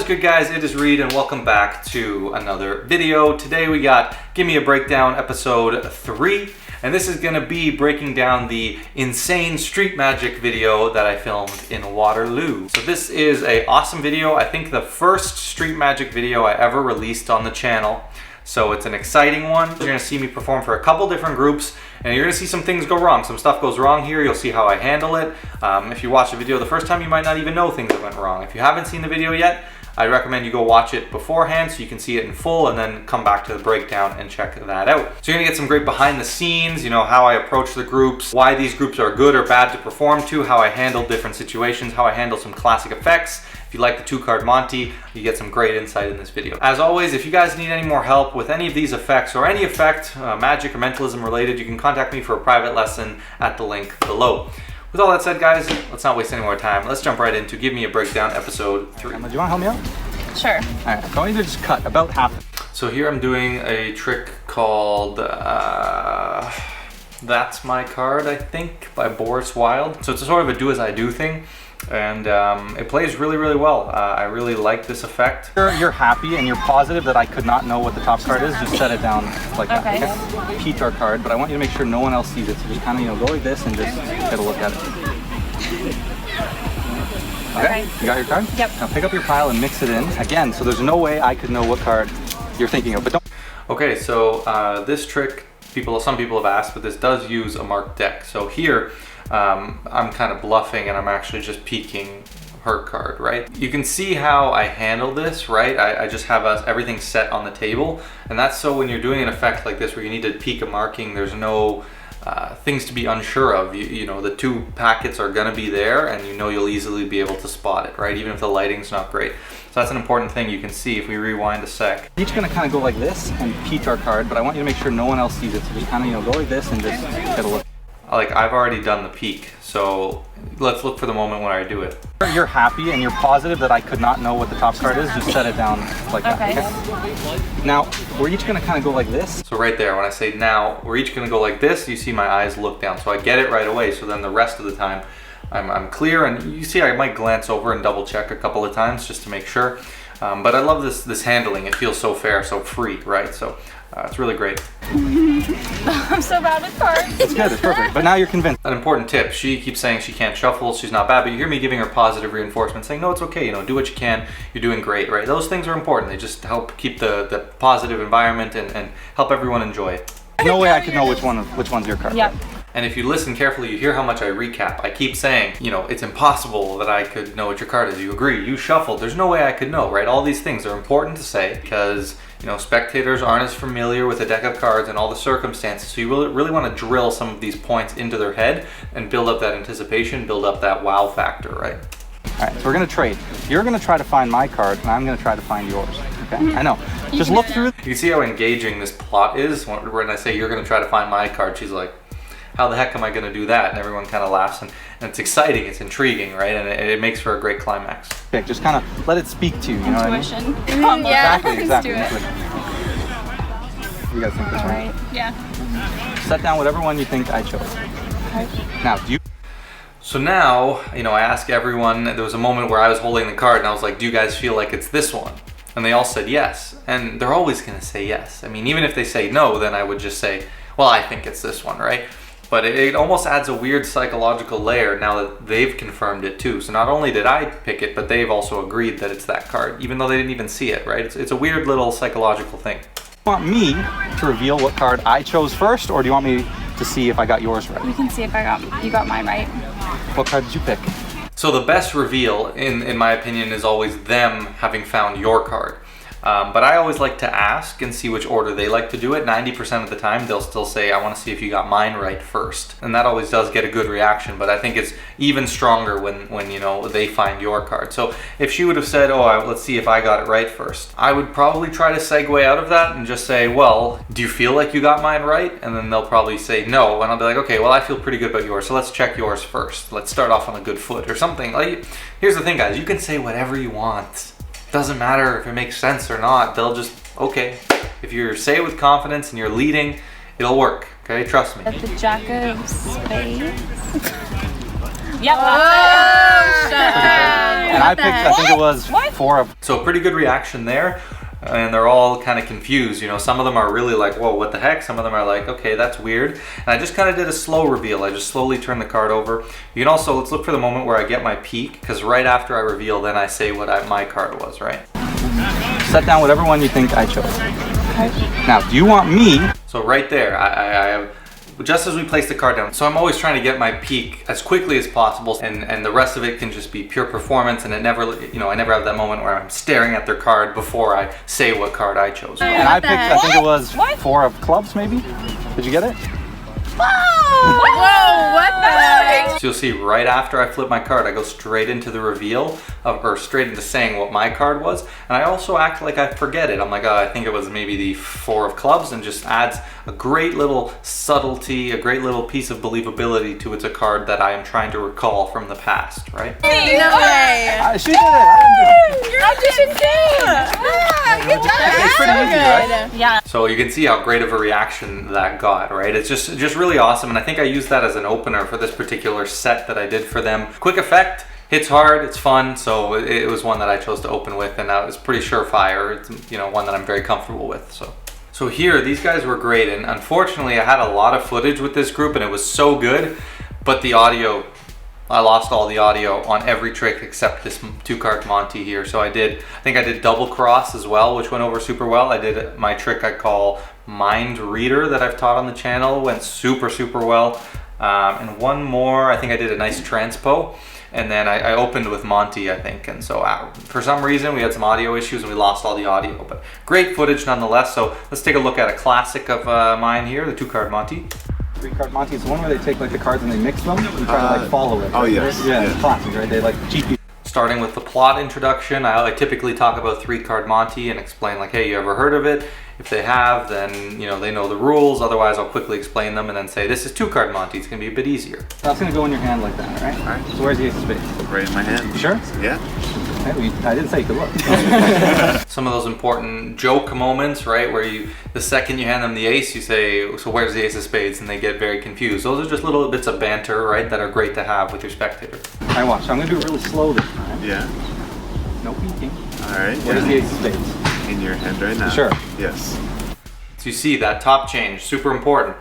good, guys? It is Reed and welcome back to another video. Today we got Give Me a Breakdown episode 3, and this is going to be breaking down the insane street magic video that I filmed in Waterloo. So this is an awesome video. I think the first street magic video I ever released on the channel. So it's an exciting one. You're going to see me perform for a couple different groups, and you're going to see some things go wrong. Some stuff goes wrong here. You'll see how I handle it. If you watch the video the first time, you might not even know things that went wrong. If you haven't seen the video yet, I recommend you go watch it beforehand so you can see it in full and then come back to the breakdown and check that out. So you're going to get some great behind the scenes, you know, how I approach the groups, why these groups are good or bad to perform to, how I handle different situations, how I handle some classic effects. If you like the 2-card Monty, you get some great insight in this video. As always, if you guys need any more help with any of these effects or any effect, magic or mentalism related, you can contact me for a private lesson at the link below. With all that said, guys, let's not waste any more time. Let's jump right into Give Me a Breakdown episode 3. Do you want to help me out? Sure. Alright, I want you to just cut about half. So here I'm doing a trick called That's My Card, I think, by Boris Wilde. So it's a sort of a do as I do thing. And it plays really, really well. I really like this effect. You're happy and you're positive that I could not know what the top card is. Just set it down like that. Okay. Peach our card, but I want you to make sure no one else sees it. So just kind of, go like this and just get a look at it. Okay. You got your card? Yep. Now pick up your pile and mix it in again. So there's no way I could know what card you're thinking of. But don't. Okay, so this trick, some people have asked, but this does use a marked deck. So here. I'm kind of bluffing and I'm actually just peeking her card, right? You can see how I handle this, right? I just have everything set on the table, and that's so when you're doing an effect like this where you need to peek a marking, there's no things to be unsure of. You know, the two packets are gonna be there and you know you'll easily be able to spot it, right? Even if the lighting's not great. So that's an important thing you can see if we rewind a sec. We're each gonna kind of go like this and peek our card, but I want you to make sure no one else sees it. So just kind of, go like this and just get a look. Like, I've already done the peek, so let's look for the moment when I do it. You're happy and you're positive that I could not know what the top card is. Just set it down like that. Okay. Now, we're each gonna kind of go like this. So right there, when I say now, we're each gonna go like this, you see my eyes look down. So I get it right away, so then the rest of the time, I'm clear, and you see I might glance over and double check a couple of times just to make sure. But I love this handling. It feels so fair, so free, right? So it's really great. I'm so bad with cards. It's good, it's perfect. But now you're convinced. An important tip, she keeps saying she can't shuffle, she's not bad, but you hear me giving her positive reinforcement, saying, no, it's okay, do what you can, you're doing great, right? Those things are important. They just help keep the positive environment and help everyone enjoy it. No way I could know which one's your card. Yep. And if you listen carefully, you hear how much I recap. I keep saying, it's impossible that I could know what your card is. You agree, you shuffled. There's no way I could know, right? All these things are important to say because, spectators aren't as familiar with a deck of cards and all the circumstances. So you really want to drill some of these points into their head and build up that anticipation, build up that wow factor, right? All right, so we're going to trade. You're going to try to find my card and I'm going to try to find yours. Okay, I know. Just look through. You see how engaging this plot is? When I say you're going to try to find my card, she's like, how the heck am I going to do that? And everyone kind of laughs, and it's exciting, it's intriguing, right? And it makes for a great climax. Okay, just kind of let it speak to you, you know what I mean? Yeah, exactly. let's do it. You guys think this one? Right. Yeah. Set down whatever one you think I chose. Okay. Now, do you... So now, I ask everyone, there was a moment where I was holding the card and I was like, do you guys feel like it's this one? And they all said yes. And they're always going to say yes. I mean, even if they say no, then I would just say, well, I think it's this one, right? But it almost adds a weird psychological layer now that they've confirmed it too. So not only did I pick it, but they've also agreed that it's that card, even though they didn't even see it, right? It's a weird little psychological thing. Do you want me to reveal what card I chose first, or do you want me to see if I got yours right? You can see if you got mine right. What card did you pick? So the best reveal, in my opinion, is always them having found your card. But I always like to ask and see which order they like to do it. 90% of the time, they'll still say, I want to see if you got mine right first. And that always does get a good reaction, but I think it's even stronger when they find your card. So if she would have said, let's see if I got it right first, I would probably try to segue out of that and just say, well, do you feel like you got mine right? And then they'll probably say no, and I'll be like, okay, well, I feel pretty good about yours, so let's check yours first. Let's start off on a good foot or something. Like, here's the thing, guys, you can say whatever you want. Doesn't matter if it makes sense or not. They'll just, okay. If you say it with confidence and you're leading, it'll work, okay? Trust me. The Jack of Spades. Yep. Oh, shut up. And I picked, I think it was 4 of. So pretty good reaction there. And they're all kind of confused. You know, some of them are really like, whoa, what the heck? Some of them are like, okay, that's weird. And I just kind of did a slow reveal. I just slowly turned the card over. You can also, let's look for the moment where I get my peek, because right after I reveal, then I say what my card was, right? Set down whatever one you think I chose. Now, do you want me? So right there, I just as we place the card down. So I'm always trying to get my peak as quickly as possible, and the rest of it can just be pure performance, and it never, you know, I never have that moment where I'm staring at their card before I say what card I chose. And I picked, I think it was 4 of clubs, maybe? Did you get it? Whoa, what the heck? So you'll see right after I flip my card, I go straight into the reveal or straight into saying what my card was. And I also act like I forget it. I'm like, oh, I think it was maybe the 4 of clubs, and just adds a great little subtlety, a great little piece of believability to it's a card that I am trying to recall from the past, right? No way. She did it. I didn't do it. You're insane. Good job. It's pretty easy, right? Yeah. So you can see how great of a reaction that got, right? It's just really awesome, and I think I used that as an opener for this particular set that I did for them. Quick effect, hits hard, it's fun, so it was one that I chose to open with, and that was pretty surefire. It's, you know, one that I'm very comfortable with. So here, these guys were great, and unfortunately I had a lot of footage with this group, and it was so good, but the audio, I lost all the audio on every trick except this 2-card Monty here. So I think I did double cross as well, which went over super well. I did my trick I call mind reader that I've taught on the channel, went super well. And one more, I think I did a nice transpo. And then I opened with Monty, I think. And so for some reason we had some audio issues and we lost all the audio, but great footage nonetheless. So let's take a look at a classic of mine here, the 2-card Monty. 3-card Monty is the one where they take like the cards and they mix them and try to like follow it. Oh yes. Yeah, it's classic, right? They like cheat you. Starting with the plot introduction, I typically talk about 3-card Monty and explain like, hey, you ever heard of it? If they have, then you know they know the rules. Otherwise, I'll quickly explain them and then say, this is 2-card Monty. It's gonna be a bit easier. That's gonna go in your hand like that, right? Alright. So where's the ace of spades? Right in my hand. You sure? Yeah. Hey, I didn't say you could look. Some of those important joke moments, right, where the second you hand them the ace, you say, so where's the ace of spades? And they get very confused. Those are just little bits of banter, right, that are great to have with your spectator. Alright, watch. I'm gonna do it really slow this time. Yeah. No peeking. Alright. Where's the ace of spades? In your hand right now. Sure. Yes. So you see that top change, super important.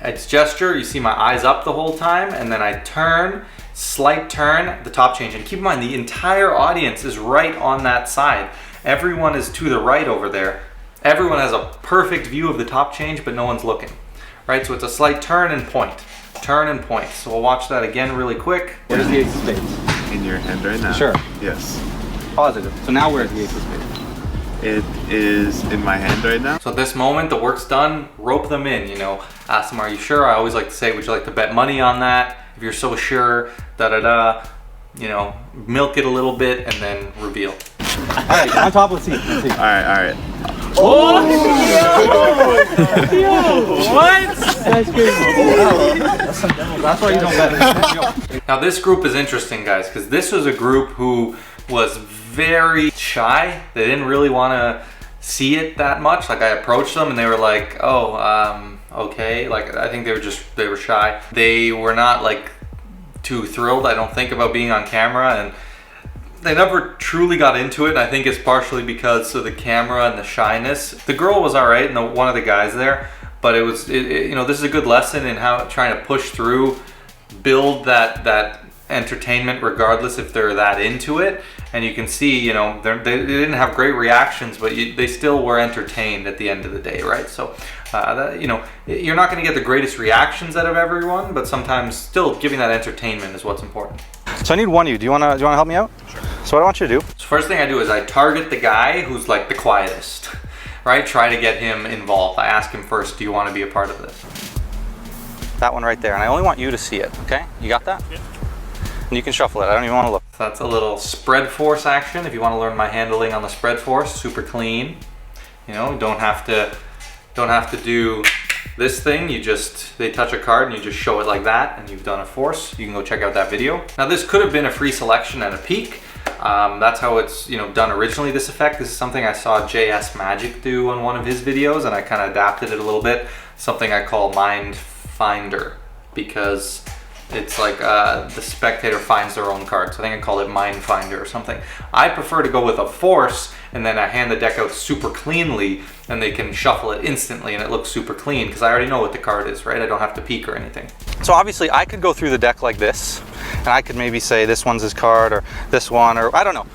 It's gesture, you see my eyes up the whole time, and then I turn, slight turn, the top change. And keep in mind, the entire audience is right on that side. Everyone is to the right over there. Everyone has a perfect view of the top change, but no one's looking, right? So it's a slight turn and point, turn and point. So we'll watch that again really quick. Where's the ace of spades? In your hand right now. Sure. Yes. Positive. So now where's the ace of spades? It is in my hand right now. So at this moment, the work's done, rope them in, you know, ask them, are you sure? I always like to say, would you like to bet money on that? If you're so sure, da-da-da, you know, milk it a little bit and then reveal. All right, on top, let's see. Let's see. All right. Oh! What? That's crazy. That's why you don't bet. Now this group is interesting, guys, because this was a group who was very shy. They didn't really want to see it that much. Like I approached them and they were like, oh, okay. Like I think they were shy. They were not like too thrilled, I don't think, about being on camera, and they never truly got into it. And I think it's partially because of the camera and the shyness. The girl was all right, and one of the guys there, but it was, you know, this is a good lesson in how trying to push through, build that entertainment regardless if they're that into it. And you can see, you know, they didn't have great reactions, but they still were entertained at the end of the day, right? So, you know, you're not going to get the greatest reactions out of everyone, but sometimes still giving that entertainment is what's important. So I need one of you. Do you wanna help me out? Sure. So what I want you to do. So first thing I do is I target the guy who's like the quietest, right? Try to get him involved. I ask him first, do you want to be a part of this? That one right there, and I only want you to see it, okay? You got that? Yeah. And you can shuffle it, I don't even want to look. So that's a little spread force action. If you want to learn my handling on the spread force, super clean. You know, you don't have to do this thing. They touch a card and you just show it like that and you've done a force. You can go check out that video. Now this could have been a free selection and a peek. That's how it's, you know, done originally, this effect. This is something I saw JS Magic do on one of his videos and I kind of adapted it a little bit. Something I call Mind Finder, because It's like the spectator finds their own cards. I think I call it Mind Finder or something. I prefer to go with a force, and then I hand the deck out super cleanly, and they can shuffle it instantly, and it looks super clean because I already know what the card is, right? I don't have to peek or anything. So obviously I could go through the deck like this, and I could maybe say this one's his card, or this one, or I don't know.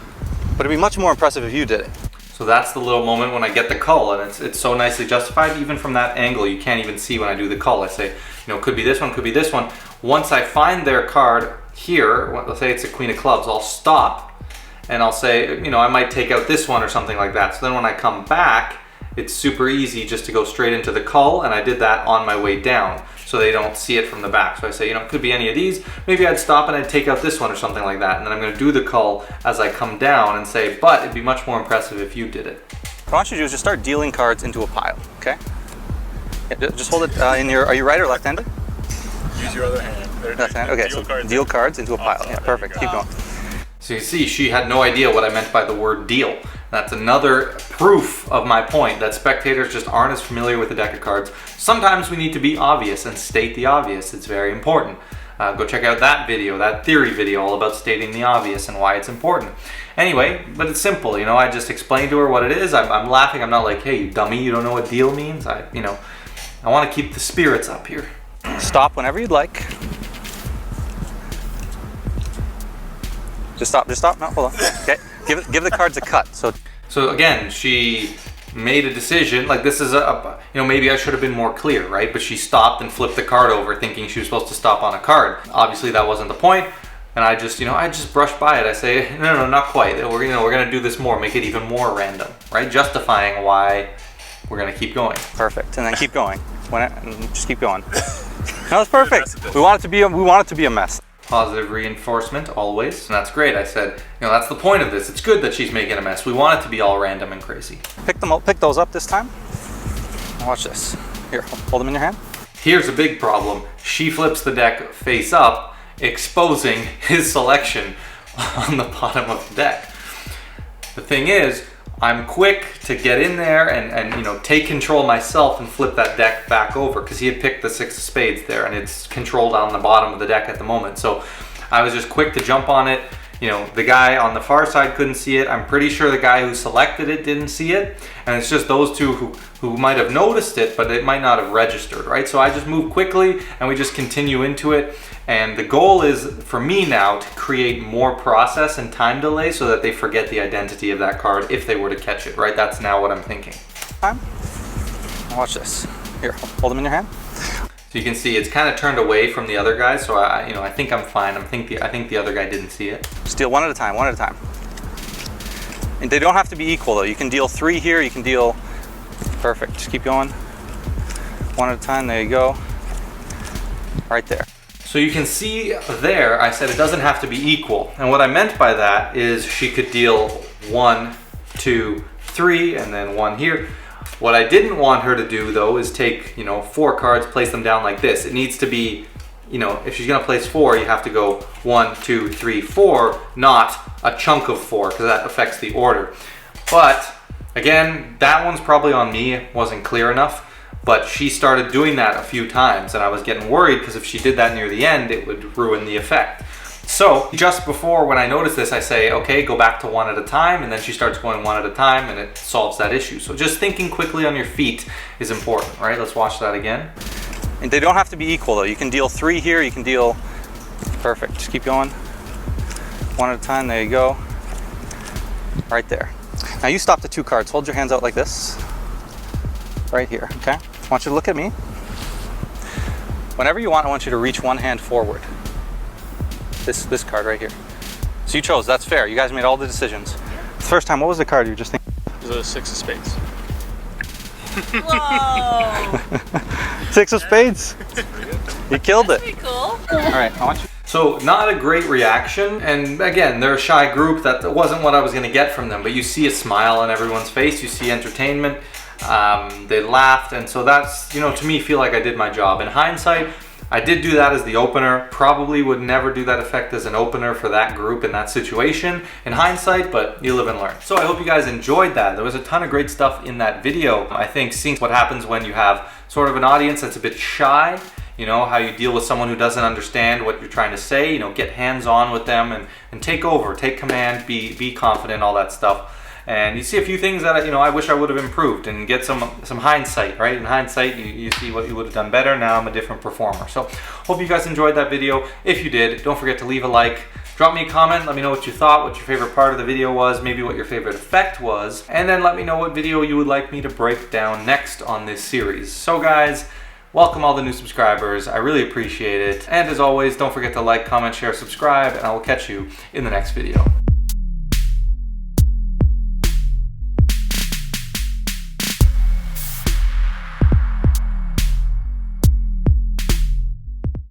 But it'd be much more impressive if you did it. So that's the little moment when I get the cull, and it's so nicely justified. Even from that angle, you can't even see when I do the cull. I say, you know, could be this one, could be this one. Once I find their card here, let's say it's a queen of clubs, I'll stop and I'll say, you know, I might take out this one or something like that. So then when I come back, it's super easy just to go straight into the cull, and I did that on my way down so they don't see it from the back. So I say, you know, it could be any of these. Maybe I'd stop and I'd take out this one or something like that, and then I'm going to do the cull as I come down and say, but it'd be much more impressive if you did it. What I want you to do is just start dealing cards into a pile, okay? Yeah, just hold it in your, are you right or left-handed? Use your other hand. Left hand, okay, so deal cards into a pile. Yeah, perfect, keep going. So you see, she had no idea what I meant by the word deal. That's another proof of my point that spectators just aren't as familiar with the deck of cards. Sometimes we need to be obvious and state the obvious. It's very important. Go check out that video, that theory video, all about stating the obvious and why it's important. Anyway, but it's simple, you know, I just explained to her what it is. I'm laughing, I'm not like, hey, you dummy, you don't know what deal means? I want to keep the spirits up here. Stop whenever you'd like. Just stop, no, hold on. Okay, give the cards a cut. So again, she made a decision, like this is maybe I should have been more clear, right? But she stopped and flipped the card over thinking she was supposed to stop on a card. Obviously that wasn't the point, and I just brushed by it. I say, no, not quite. We're gonna do this more, make it even more random, right? Justifying why we're gonna keep going. Perfect, and then keep going. Just keep going. No, it's perfect. We want it to be a mess. Positive reinforcement always, and that's great. I said, you know, that's the point of this. It's good that she's making a mess. We want it to be all random and crazy. Pick those up this time. Now watch this. Here, hold them in your hand. Here's a big problem. She flips the deck face up, exposing his selection on the bottom of the deck. The thing is, I'm quick to get in there and you know, take control myself and flip that deck back over, because he had picked the 6 of spades there and it's controlled on the bottom of the deck at the moment. So I was just quick to jump on it. You know, the guy on the far side couldn't see it. I'm pretty sure the guy who selected it didn't see it. And it's just those two who might have noticed it, but it might not have registered, right? So I just move quickly and we just continue into it. And the goal is for me now to create more process and time delay so that they forget the identity of that card if they were to catch it, right? That's now what I'm thinking. Now watch this. Here, hold them in your hand. So you can see it's kind of turned away from the other guy, so I think I'm fine. I think the other guy didn't see it. Just deal one at a time, one at a time. And they don't have to be equal though. You can deal 3 here, you can deal, perfect. Just keep going. One at a time, there you go. Right there. So you can see there, I said it doesn't have to be equal. And what I meant by that is she could deal 1, 2, 3, and then 1 here. What I didn't want her to do though is take, you know, 4 cards, place them down like this. It needs to be, you know, if she's gonna place 4, you have to go 1, 2, 3, 4, not a chunk of 4, because that affects the order. But again, that one's probably on me, it wasn't clear enough. But she started doing that a few times and I was getting worried because if she did that near the end, it would ruin the effect. So just before, when I notice this, I say, okay, go back to 1 at a time, and then she starts going 1 at a time and it solves that issue. So just thinking quickly on your feet is important, right? Let's watch that again. And they don't have to be equal though. You can deal 3 here, you can deal, perfect. Just keep going. 1 at a time, there you go. Right there. Now you stop the 2 cards. Hold your hands out like this. Right here, okay? I want you to look at me. Whenever you want, I want you to reach 1 hand forward. This card right here. So you chose, that's fair. You guys made all the decisions. The first time, what was the card you were just thinking? It was a 6 of spades. Whoa! 6 of spades. You killed it. That's pretty cool. All right, I want you. So not a great reaction, and again, they're a shy group. That wasn't what I was gonna get from them, but you see a smile on everyone's face, you see entertainment. They laughed, and so that's, you know, to me, feel like I did my job. In hindsight, I did do that as the opener. Probably would never do that effect as an opener for that group in that situation in hindsight, but you live and learn. So I hope you guys enjoyed that. There was a ton of great stuff in that video. I think seeing what happens when you have sort of an audience that's a bit shy, you know, how you deal with someone who doesn't understand what you're trying to say. You know, get hands-on with them and take over, take command, be confident, all that stuff. And you see a few things that, you know, I wish I would have improved, and get some hindsight, right? In hindsight, you see what you would have done better. Now I'm a different performer. So hope you guys enjoyed that video. If you did, don't forget to leave a like. Drop me a comment, let me know what you thought, what your favorite part of the video was, maybe what your favorite effect was, and then let me know what video you would like me to break down next on this series. So guys, welcome all the new subscribers. I really appreciate it. And as always, don't forget to like, comment, share, subscribe, and I will catch you in the next video.